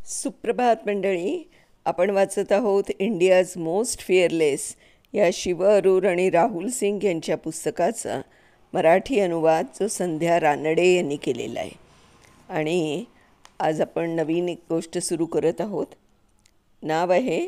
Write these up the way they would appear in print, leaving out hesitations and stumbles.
सुप्रभात मंडळी. आपण वाचत आहोत इंडियाज मोस्ट फिअरलेस या शिव अरूर आणि राहुल सिंग यांच्या पुस्तकाचा मराठी अनुवाद जो संध्या रानडे यांनी केलेला आहे. आणि आज आपण नवीन एक गोष्ट सुरू करत आहोत. नाव आहे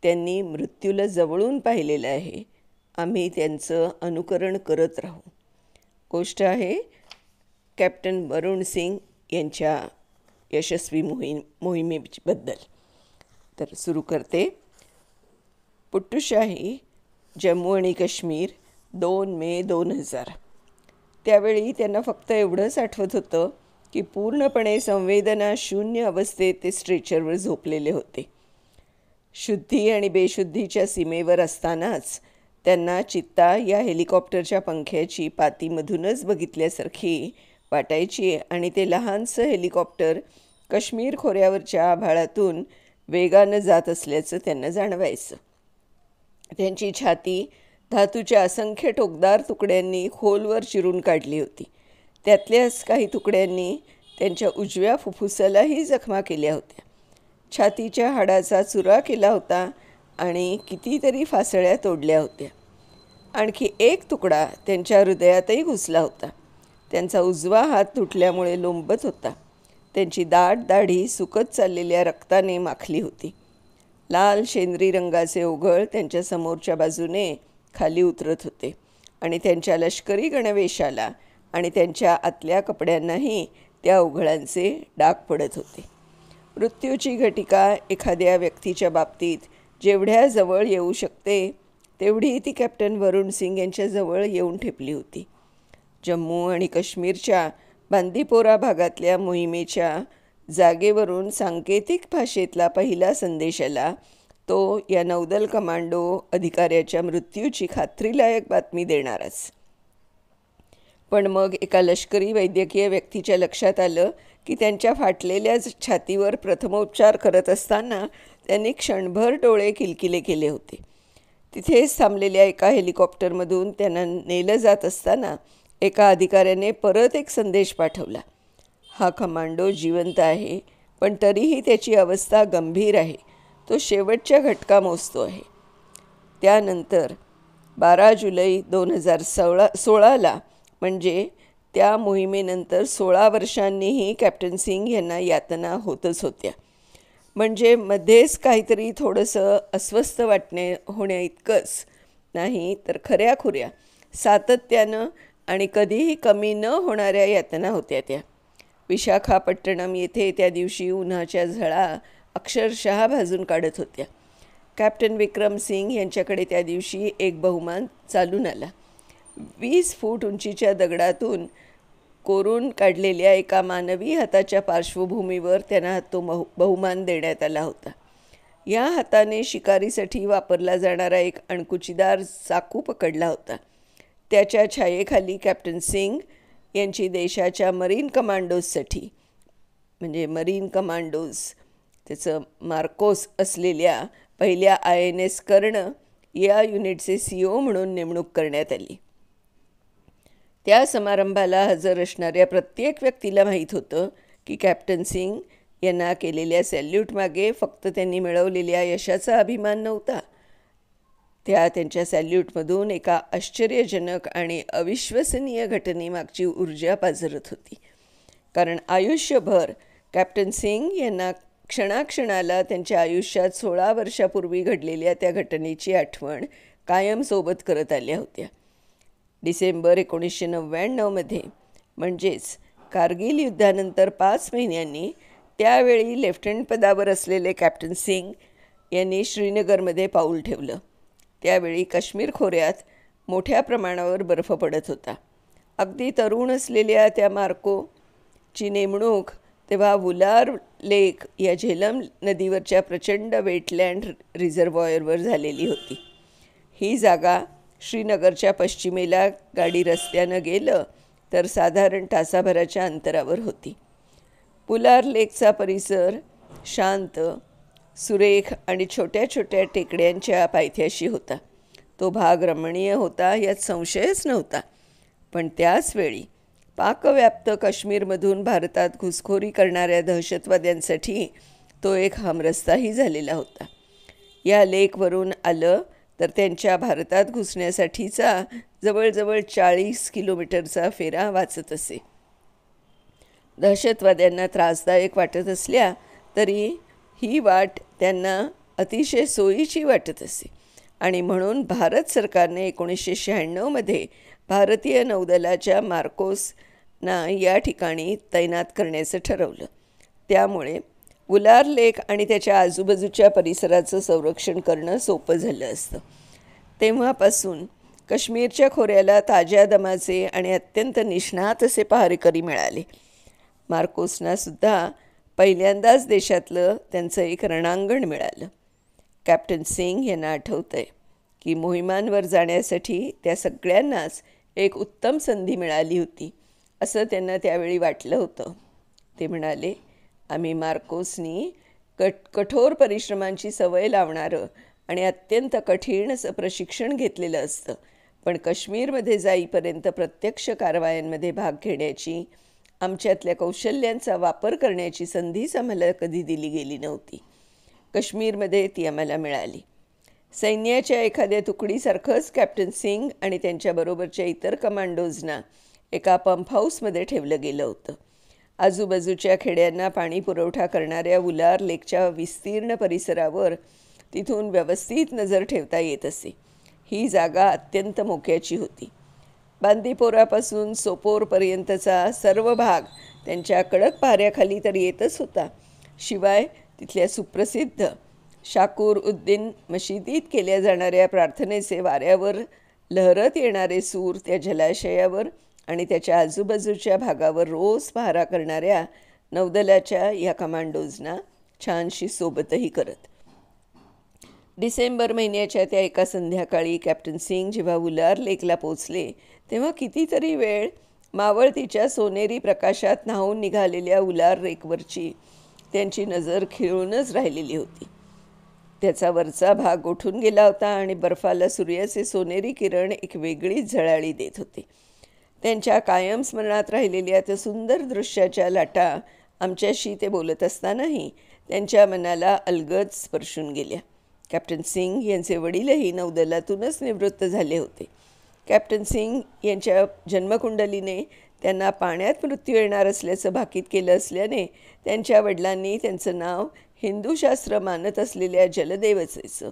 त्यांनी मृत्यूला जवळून पाहिलेलं आहे, आम्ही त्यांचं अनुकरण करत राहू. गोष्ट आहे कॅप्टन वरुण सिंग यांच्या यशस्वी मोहिमेबद्दल. तर सुरू करते. पुट्टुशाही, जम्मू आणि काश्मीर, 2 मे 2000. त्यावेळी त्यांना फक्त एवढंच आठवत होतं की पूर्णपणे संवेदना शून्य अवस्थेत ते स्ट्रेचरवर झोपलेले होते. शुद्धी आणि बेशुद्धीच्या सीमेवर असतानाच त्यांना चित्ता या हेलिकॉप्टरच्या पंख्याची पातीमधूनच बघितल्यासारखी वाटायची आणि ते लहानसं हेलिकॉप्टर काश्मीर खोऱ्यावरच्या आभाळातून वेगानं जात असल्याचं त्यांना जाणवायचं. त्यांची छाती धातूच्या असंख्य टोकदार तुकड्यांनी खोलवर चिरून काढली होती. त्यातल्याच काही तुकड्यांनी त्यांच्या उजव्या फुफ्फुसालाही जखमा केल्या होत्या. छातीच्या हाडाचा चुरा केला होता आणि कितीतरी फासळ्या तोडल्या होत्या. आणखी एक तुकडा त्यांच्या हृदयातही घुसला होता. त्यांचा उजवा हात तुटल्यामुळे लोंबत होता. त्यांची दाट दाढी सुकत चाललेल्या रक्ताने माखली होती. लाल शेंद्री रंगाचे ओघळ त्यांच्या समोरच्या बाजूने खाली उतरत होते आणि त्यांच्या लष्करी गणवेशाला आणि त्यांच्या आतल्या कपड्यांनाही त्या ओघळांचे डाग पडत होते. मृत्यूची घटिका एखाद्या व्यक्तीच्या बाबतीत जेवढ्या जवळ येऊ शकते तेवढी ती कॅप्टन वरुण सिंग यांच्या जवळ येऊन ठेपली होती. जम्मू आणि काश्मीरच्या बांदीपोरा भागातल्या मोहिमेच्या जागेवरून सांकेतिक भाषेतला पहिला संदेश आला तो या नौदल कमांडो अधिकाऱ्याच्या मृत्यूची खात्रीलायक बातमी देणाराच. पण मग एका लष्करी वैद्यकीय व्यक्तीच्या लक्षात आलं की त्यांच्या फाटलेल्या छातीवर प्रथमोपचार करत असताना त्यांनी क्षणभर डोळे किलकिले केले होते. तिथेच थांबलेल्या एका हेलिकॉप्टरमधून त्यांना नेलं जात असताना एका अधिकाऱ्याने परत एक संदेश पाठवला. हा कमांडो जिवंत आहे, पण तरीही त्याची अवस्था गंभीर आहे. तो शेवटच्या घटका मोजतो आहे. त्यानंतर 12 जुलै 2016ला म्हणजे त्या मोहिमेनंतर 16 वर्षांनीही कॅप्टन सिंग यांना यातना होतच होत्या. म्हणजे मध्येच काहीतरी थोडंसं अस्वस्थ होण्या इतकंच नाही, तर खऱ्याखुऱ्या सातत्यानं आणि कधीही कमी न होणाऱ्या यातना होत्या त्या. विशाखापट्टणम येथे त्या दिवशी उन्हाच्या झळा अक्षरशः भाजून काढत होत्या. कॅप्टन विक्रम सिंग यांच्याकडे त्या दिवशी एक बहुमान चालून आला. 20 फूट उंचीच्या दगडातून कोरून काढलेल्या एका मानवी हाताच्या पार्श्वभूमीवर त्यांना तो बहुमान देण्यात आला होता. या हाताने शिकारीसाठी वापरला जाणारा एक अणकुचीदार चाकू पकडला होता. त्याच्या छायेखाली कॅप्टन सिंग यांची देशाच्या मरीन कमांडोजसाठी म्हणजे मरीन कमांडोज त्याचं मार्कोस असलेल्या पहिल्या INS कर्ण या युनिटचे CO म्हणून नेमणूक करण्यात आली. त्या समारंभाला हजर असणाऱ्या प्रत्येक व्यक्तीला माहीत होतं की कॅप्टन सिंग यांना केलेल्या सॅल्यूटमागे फक्त त्यांनी मिळवलेल्या यशाचा अभिमान नव्हता. त्यांच्या सॅल्यूटमधून एका आश्चर्यजनक आणि अविश्वसनीय घटनेमागची ऊर्जा पाझरत होती. कारण आयुष्यभर कॅप्टन सिंग यांना क्षणाक्षणाला त्यांच्या आयुष्यात 16 वर्षापूर्वी घडलेल्या त्या घटनेची आठवण कायम सोबत करत आल्या होत्या. डिसेंबर 1999मध्ये म्हणजेच कारगिल युद्धानंतर 5 महिन्यांनी त्यावेळी लेफ्टनंट पदावर असलेले कॅप्टन सिंग यांनी श्रीनगरमध्ये पाऊल ठेवलं. त्यावेळी काश्मीर खोऱ्यात मोठ्या प्रमाणावर बर्फ पडत होता. अगदी तरुण असलेल्या त्या मार्कोची नेमणूक तेव्हा वुलार लेक या झेलम नदीवरच्या प्रचंड वेटलँड रिझर्वॉयरवर झालेली होती. ही जागा श्रीनगरच्या पश्चिमेला गाडी रस्त्यानं गेलं तर साधारण तासाभराच्या अंतरावर होती. वुलार लेकचा परिसर शांत, सुरेख आणि छोट्या छोट्या टेकड्यांच्या पायथ्याशी होता. तो भाग रमणीय होता यात संशयच नव्हता. पण त्याचवेळी पाकव्याप्त काश्मीरमधून भारतात घुसखोरी करणाऱ्या दहशतवाद्यांसाठी तो एक हमरस्ताही झालेला होता. या लेकवरून आलं तर त्यांच्या भारतात घुसण्यासाठीचा जवळजवळ 40 किलोमीटरचा फेरा वाचत असे. दहशतवाद्यांना त्रासदायक वाटत असल्या तरी ही वाट त्यांना अतिशय सोयीची वाटत असे आणि म्हणून भारत सरकारने 1996मध्ये भारतीय नौदलाच्या मार्कोसना या ठिकाणी तैनात करण्याचं ठरवलं. त्यामुळे वुलार लेक आणि त्याच्या आजूबाजूच्या परिसराचं संरक्षण करणं सोपं झालं असतं. तेव्हापासून काश्मीरच्या खोऱ्याला ताज्या दमाचे आणि अत्यंत निष्णात असे पहारेकरी मिळाले. मार्कोसनासुद्धा पहिल्यांदाच देशातलं त्यांचं एक रणांगण मिळालं. कॅप्टन सिंग यांना आठवतं आहे की मोहिमांवर जाण्यासाठी त्या सगळ्यांनाच एक उत्तम संधी मिळाली होती असं त्यांना त्यावेळी वाटलं होतं. ते म्हणाले, आम्ही मार्कोसनी कठोर परिश्रमांची सवय लावणारं आणि अत्यंत कठीण असं प्रशिक्षण घेतलेलं असतं, पण काश्मीरमध्ये जाईपर्यंत प्रत्यक्ष कारवायांमध्ये भाग घेण्याची, आमच्यातल्या कौशल्यांचा वापर करण्याची संधीच आम्हाला कधी दिली गेली नव्हती. काश्मीरमध्ये ती आम्हाला मिळाली. सैन्याच्या एखाद्या तुकडीसारखंच कॅप्टन सिंग आणि त्यांच्याबरोबरच्या इतर कमांडोजना एका पंप हाऊसमध्ये ठेवलं गेलं होतं. आजूबाजूच्या खेड्यांना पाणी पुरवठा करणाऱ्या वुलार लेकच्या विस्तीर्ण परिसरावर तिथून व्यवस्थित नजर ठेवता येत असे. ही जागा अत्यंत मोक्याची होती. बांदीपोरापासून सोपोरपर्यंतचा सर्व भाग त्यांच्या कडक पहाऱ्याखाली तर येतच होता. शिवाय तिथल्या सुप्रसिद्ध शाकूर उद्दीन मशिदीत केल्या जाणाऱ्या प्रार्थनेचे वाऱ्यावर लहरत येणारे सूर त्या जलाशयावर आणि त्याच्या आजूबाजूच्या भागावर रोज पहारा करणाऱ्या नौदलाच्या या कमांडोजना छानशी सोबतही करत. डिसेंबर महिन्याच्या त्या एका संध्याकाळी कॅप्टन सिंग जेव्हा वुलार लेकला पोचले तेव्हा कितीतरी वेळ मावळतीच्या सोनेरी प्रकाशात न्हावून निघालेल्या वुलार लेकवरची त्यांची नजर खिळूनच राहिलेली होती. त्याचा वरचा भाग गोठून गेला होता आणि बर्फाला सूर्याचे सोनेरी किरण एक वेगळीच झळाळी देत होते. त्यांच्या कायम स्मरणात राहिलेल्या त्या सुंदर दृश्याच्या लाटा आमच्याशी ते बोलत असतानाही त्यांच्या मनाला अलगद स्पर्शून गेल्या. कॅप्टन सिंग यांचे वडीलही नौदलातूनच निवृत्त झाले होते. कॅप्टन सिंग यांच्या जन्मकुंडलीने त्यांना पाण्यात मृत्यू येणार असल्याचं भाकीत केलं असल्याने त्यांच्या वडिलांनी त्यांचं नाव हिंदूशास्त्र मानत असलेल्या जलदेवतेचं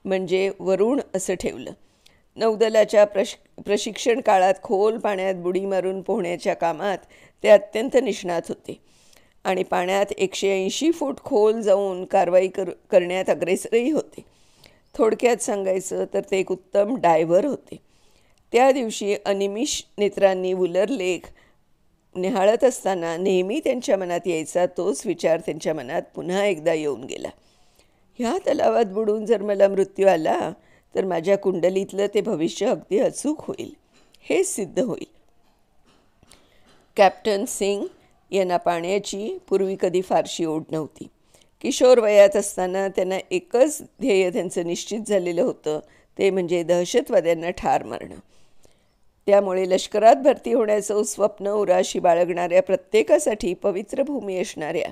म्हणजे वरुण असं ठेवलं. नौदलाच्या प्रशिक्षण काळात खोल पाण्यात बुडी मारून पोहण्याच्या कामात ते अत्यंत निष्णात होते आणि पाण्यात 180 फूट खोल जाऊन कारवाई करण्यात अग्रेसरही होते. थोडक्यात सांगायचं तर ते एक उत्तम डायव्हर होते. त्या दिवशी अनिमिष नेत्रांनी वुलर लेक निहाळत असताना नेहमी त्यांच्या मनात यायचा तोच विचार त्यांच्या मनात पुन्हा एकदा येऊन गेला. ह्या तलावात बुडून जर मला मृत्यू आला तर माझ्या कुंडलीतलं ते भविष्य अगदी अचूक होईल, हे सिद्ध होईल. कॅप्टन सिंग यांना पाण्याची पूर्वी कधी फारशी ओढ नव्हती. किशोर वयात असताना त्यांना एकच ध्येय त्यांचं निश्चित झालेलं होतं, ते म्हणजे दहशतवाद्यांना ठार मारणं. त्यामुळे लष्करात भरती होण्याचं स्वप्न उराशी बाळगणाऱ्या प्रत्येकासाठी पवित्र भूमी असणाऱ्या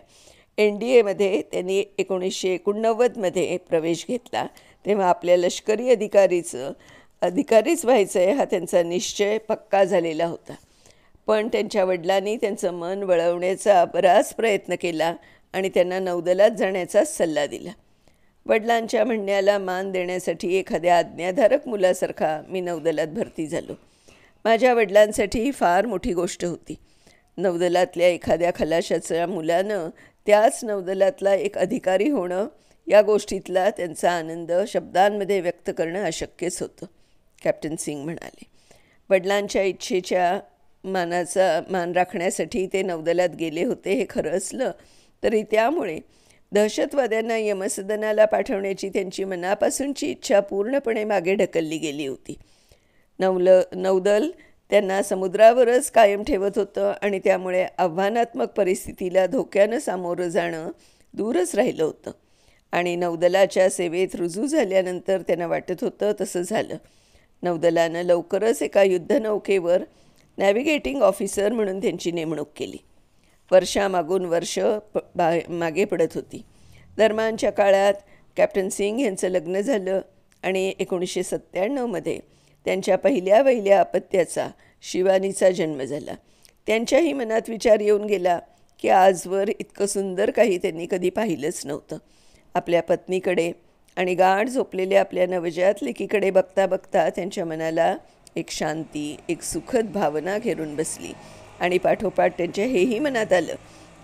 NDAमध्ये त्यांनी 1989मध्ये प्रवेश घेतला. तेव्हा आपल्या लष्करी अधिकारीच व्हायचं आहे हा त्यांचा निश्चय पक्का झालेला होता. पण त्यांच्या वडिलांनी त्यांचं मन वळवण्याचा बराच प्रयत्न केला आणि त्यांना नौदलात जाण्याचा सल्ला दिला. वडिलांच्या म्हणण्याला मान देण्यासाठी एखाद्या आज्ञाधारक मुलासारखा मी नौदलात भरती झालो. माझ्या वडिलांसाठी ही फार मोठी गोष्ट होती. नौदलातल्या एखाद्या खलाशाच्या मुलानं त्याच नौदलातला एक अधिकारी होणं या गोष्टीतला त्यांचा आनंद शब्दांमध्ये व्यक्त करणं अशक्यच होतं, कॅप्टन सिंग म्हणाले. वडिलांच्या इच्छेच्या मान राखण्यासाठी ते नौदलात गेले होते हे खरं असलं तरी त्यामुळे दहशतवाद्यांना यमसदनाला पाठवण्याची त्यांची मनापासूनची इच्छा पूर्णपणे मागे ढकलली गेली होती. नौदल त्यांना समुद्रावरच कायम ठेवत होतं आणि त्यामुळे आव्हानात्मक परिस्थितीला धोक्यानं सामोरं जाणं दूरच राहिलं होतं. आणि नौदलाच्या सेवेत रुजू झाल्यानंतर त्यांना वाटत होतं तसं झालं. नौदलानं लवकरच एका युद्धनौकेवर नॅव्हिगेटिंग ऑफिसर म्हणून त्यांची नेमणूक केली. वर्षामागून वर्ष मागे पडत होती. दरम्यानच्या काळात कॅप्टन सिंग यांचं लग्न झालं आणि 1997मध्ये त्यांच्या पहिल्या अपत्याचा शिवानीचा जन्म झाला. त्यांच्याही मनात विचार येऊन गेला की आजवर इतकं सुंदर काही त्यांनी कधी पाहिलंच नव्हतं. आपल्या पत्नीकडे आणि गाढ झोपलेल्या आपल्या नवजात लेकीकडे बघता बघता त्यांच्या मनाला एक शांती, एक सुखद भावना घेरून बसली आणि पाठोपाठ त्यांच्या हेही मनात आलं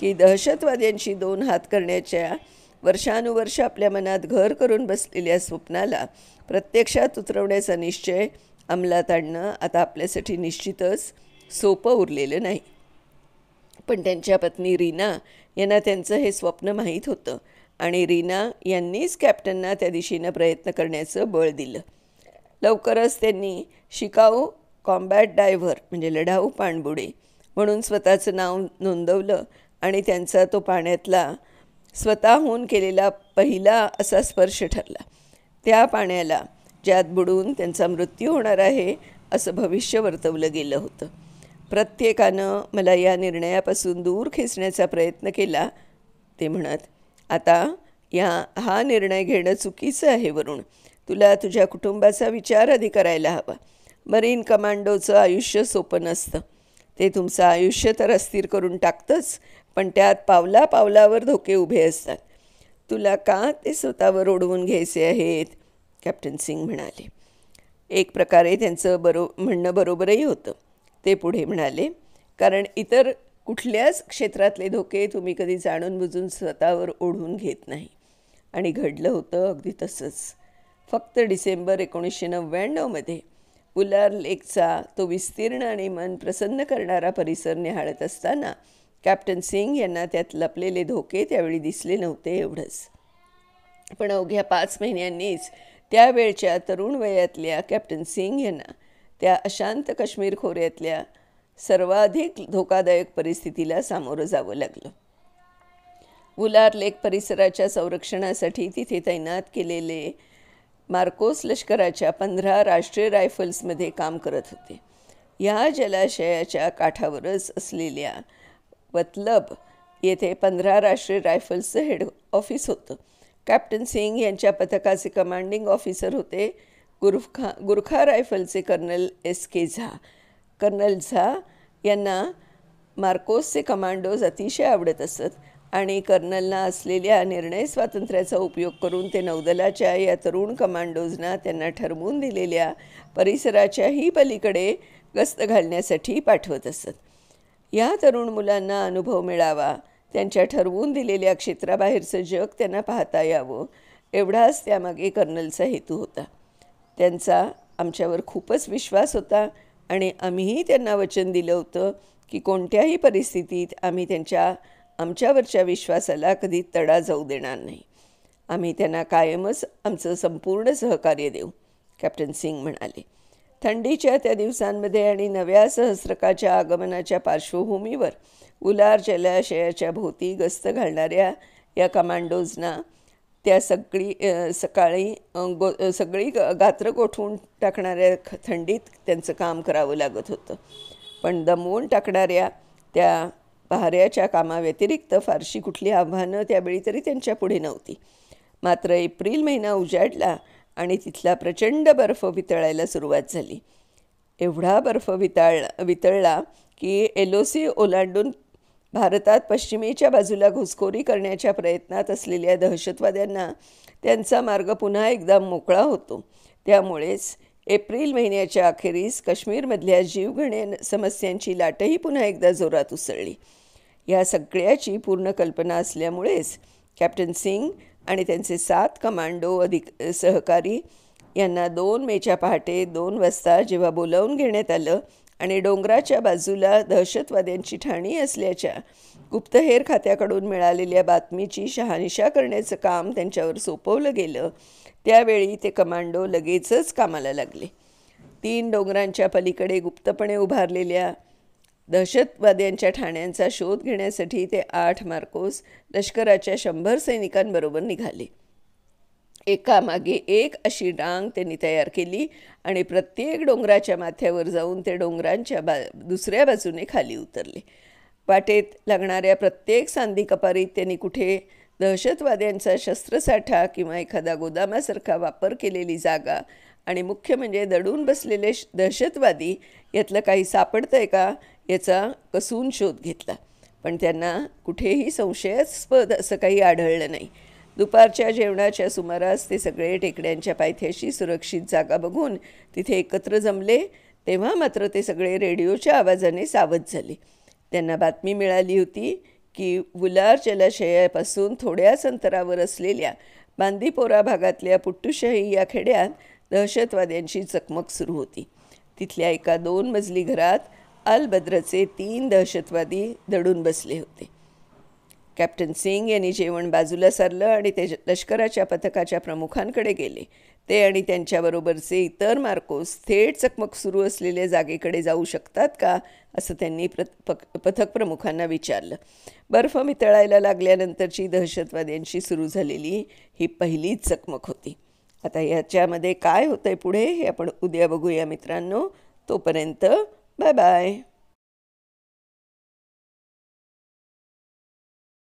की दहशतवाद्यांशी 2 हात करण्याच्या वर्षानुवर्ष आपल्या मनात घर करून बसलेल्या स्वप्नाला प्रत्यक्षात उतरवण्याचा निश्चय अंमलात आणणं आता आपल्यासाठी निश्चितच सोपं उरलेलं नाही. पण त्यांच्या पत्नी रीना यांना त्यांचं हे स्वप्न माहीत होतं आणि रीना यांनीच कॅप्टनना त्या दिशेनं प्रयत्न करण्याचं बळ दिलं. लवकरच त्यांनी शिकाऊ कॉम्बॅट डायव्हर म्हणजे लढाऊ पाणबुडे म्हणून स्वतःचं नाव नोंदवलं आणि त्यांचा तो पाण्यातला स्वतःहून केलेला पहिला असा स्पर्श ठरला. त्या पाण्याला ज्यात बुडून त्यांचा मृत्यू होणार आहे असं भविष्य वर्तवलं गेलं होतं. प्रत्येकानं मला या निर्णयापासून दूर खेचण्याचा प्रयत्न केला. ते म्हणत, आता हा निर्णय घेणं चुकीचं आहे वरुण. तुला तुझ्या कुटुंबाचा विचार आधी करायला हवा. मरीन कमांडोचं आयुष्य सोपं नसतं. ते तुमचं आयुष्य तर अस्थिर करून टाकतंच, पण त्यात पावलापावलावर धोके उभे असतात. तुला का ते स्वतःवर ओढवून घ्यायचे आहेत? कॅप्टन सिंग म्हणाले. एक प्रकारे त्यांचं म्हणणं बरोबरही होतं. ते पुढे म्हणाले, कारण इतर कुठल्याच क्षेत्रातले धोके तुम्ही कधी जाणून बुजून स्वतःवर ओढून घेत नाही. आणि घडलं होतं अगदी तसंच. फक्त डिसेंबर 1999मध्ये उलार लेकचा तो विस्तीर्ण आणि मन प्रसन्न करणारा परिसर निहाळत असताना कॅप्टन सिंग यांना त्यात लपलेले धोके त्यावेळी दिसले नव्हते एवढंच. पण अवघ्या 5 महिन्यांनीच त्यावेळच्या तरुण वयातल्या कॅप्टन सिंग यांना त्या अशांत काश्मीर खोऱ्यातल्या सर्वाधिक धोकादायक परिस्थितीला सामोरं जावं लागलं. उलार लेक परिसराच्या संरक्षणासाठी तिथे तैनात केलेले मार्कोस लष्कराच्या 15 राष्ट्रीय रायफल्समध्ये काम करत होते. या जलाशयाच्या काठावरच असलेल्या वतलब येथे 15 राष्ट्रीय रायफल्सचं हेड ऑफिस होतं. कॅप्टन सिंग यांच्या पथकाचे कमांडिंग ऑफिसर होते गुरखा रायफलचे कर्नल SK झा. कर्नल झा यांना मार्कोसचे कमांडोज अतिशय आवडत असत आणि कर्नलना असलेल्या निर्णय स्वातंत्र्याचा उपयोग करून ते नौदलाच्या या तरुण कमांडोजना त्यांना ठरवून दिलेल्या परिसराच्याही पलीकडे गस्त घालण्यासाठी पाठवत असत. या तरुण मुलांना अनुभव मिळावा, त्यांच्या ठरवून दिलेल्या क्षेत्राबाहेरचं जग त्यांना पाहता यावं, एवढाच त्यामागे कर्नलचा हेतू होता. त्यांचा आमच्यावर खूपच विश्वास होता आणि आम्हीही त्यांना वचन दिलं होतं की कोणत्याही परिस्थितीत आम्ही आमच्यावरच्या विश्वासाला कधी तडा जाऊ देणार नाही. आम्ही त्यांना कायमच आमचं संपूर्ण सहकार्य देऊ, कॅप्टन सिंग म्हणाले. थंडीच्या त्या दिवसांमध्ये आणि नव्या सहस्त्रकाच्या आगमनाच्या पार्श्वभूमीवर उलार जलाशयाच्या भोवती गस्त घालणाऱ्या या कमांडोजना त्या सगळी गात्र गोठवून टाकणाऱ्या थंडीत त्यांचं काम करावं लागत होतं. पण दमवून टाकणाऱ्या त्या पहाऱ्याच्या कामाव्यतिरिक्त फारशी कुठली आव्हानं त्यावेळी तरी त्यांच्या पुढे नव्हती. मात्र एप्रिल महिना उजाडला आणि तिथला प्रचंड बर्फ वितळायला सुरुवात झाली. एवढा बर्फ वितळला की LOC ओलांडून भारतात पश्चिमेच्या बाजूला घुसखोरी करण्याच्या प्रयत्नात असलेल्या दहशतवाद्यांना त्यांचा मार्ग पुन्हा एकदा मोकळा होतो. त्यामुळेच एप्रिल महिन्याच्या अखेरीस काश्मीरमधल्या जीवघेण्या समस्यांची लाटही पुन्हा एकदा जोरात उसळली. या सगळ्याची पूर्ण कल्पना असल्यामुळेच कॅप्टन सिंग आणि त्यांचे 7 कमांडो सहकारी यांना 2 मेच्या पहाटे 2 वाजता जेव्हा बोलावून घेण्यात आलं आणि डोंगराच्या बाजूला दहशतवाद्यांची ठाणी असल्याच्या गुप्तहेर खात्याकडून मिळालेल्या बातमीची शहानिशा करण्याचं काम त्यांच्यावर सोपवलं गेलं, त्यावेळी ते कमांडो लगेचच कामाला लागले. 3 डोंगरांच्या पलीकडे गुप्तपणे उभारलेल्या दहशतवाद्यांच्या ठाण्यांचा शोध घेण्यासाठी ते 8 मार्कोस लष्कराच्या 100 सैनिकांबरोबर निघाले. एकामागे एक अशी रांग त्यांनी तयार केली आणि प्रत्येक डोंगराच्या माथ्यावर जाऊन ते डोंगरांच्या दुसऱ्या बाजूने खाली उतरले. वाटेत लागणाऱ्या प्रत्येक सांदी कपारीत त्यांनी कुठे दहशतवाद्यांचा शस्त्रसाठा किंवा एखादा गोदामासारखा वापर केलेली जागा आणि मुख्य म्हणजे दडून बसलेले दहशतवादी यातलं काही सापडतं आहे का याचा कसून शोध घेतला, पण त्यांना कुठेही संशयास्पद असं काही आढळलं नाही. दुपारच्या जेवणाच्या सुमारास ते सगळे टेकड्यांच्या पायथ्याशी सुरक्षित जागा बघून तिथे एकत्र जमले. तेव्हा मात्र ते सगळे रेडिओच्या आवाजाने सावध झाले. त्यांना बातमी मिळाली होती की वुलार जलाशयापासून थोड्याच अंतरावर असलेल्या बांदीपोरा भागातल्या पुट्टूशाही या खेड्यात दहशतवाद्यांची चकमक सुरू होती. तिथल्या एका 2 मजली घरात अल बद्रचे 3 दहशतवादी दडून बसले होते. कॅप्टन सिंग यांनी जेवण बाजूला सारलं आणि ते लष्कराच्या पथकाच्या प्रमुखांकडे गेले. ते आणि त्यांच्याबरोबरचे इतर मार्कोस थेट चकमक सुरू असलेल्या जागेकडे जाऊ शकतात का असं त्यांनी पथक प्रमुखांना विचारलं. बर्फ मितळायला लागल्यानंतरची दहशतवाद्यांशी सुरू झालेली ही पहिलीच चकमक होती. आता याच्यामध्ये काय होतंय पुढे हे आपण उद्या बघूया मित्रांनो. तोपर्यंत बाय बाय.